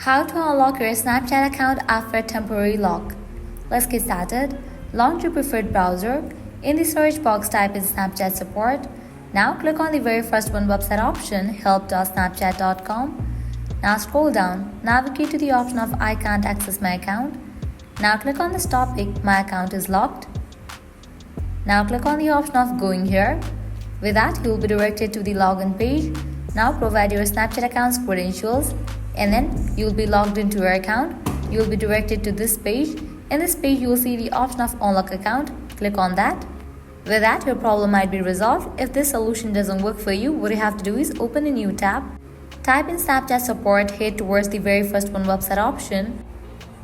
How to unlock your Snapchat account after a temporary lock. Let's get started. Launch your preferred browser. In the search box, type in Snapchat support. Now click on the very first one website option, help.snapchat.com. Now scroll down, navigate to the option of I can't access my account. Now click on this topic, my account is locked. Now click on the option of going here. With that, you will be directed to the login page. Now provide your Snapchat account's credentials and then you will be logged into your account. You will be directed to this page. In this page, you will see the option of unlock account. Click on that. With that, your problem might be resolved. If this solution doesn't work for you, what you have to do is open a new tab. Type in Snapchat support, head towards the very first one website option.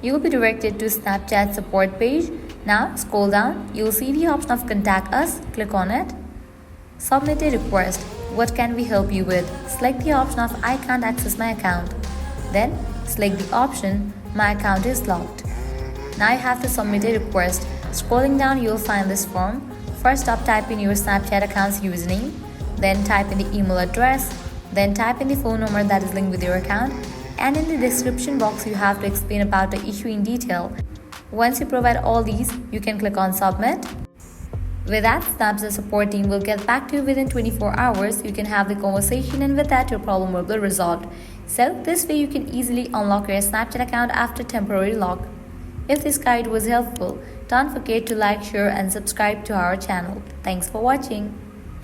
You will be directed to Snapchat support page. Now scroll down, you will see the option of contact us. Click on it. Submit a request. What can we help you with? Select the option of I can't access my account. Then select the option my account is locked. Now you have to submit a request. Scrolling down, you will find this form. First up, type in your Snapchat account's username. Then type in the email address. Then type in the phone number that is linked with your account. And in the description box, you have to explain about the issue in detail. Once you provide all these, you can click on submit. With that, Snapchat support team will get back to you within 24 hours. You can have the conversation and with that, your problem will be resolved. So this way you can easily unlock your Snapchat account after temporary lock. If this guide was helpful, don't forget to like, share and subscribe to our channel. Thanks for watching.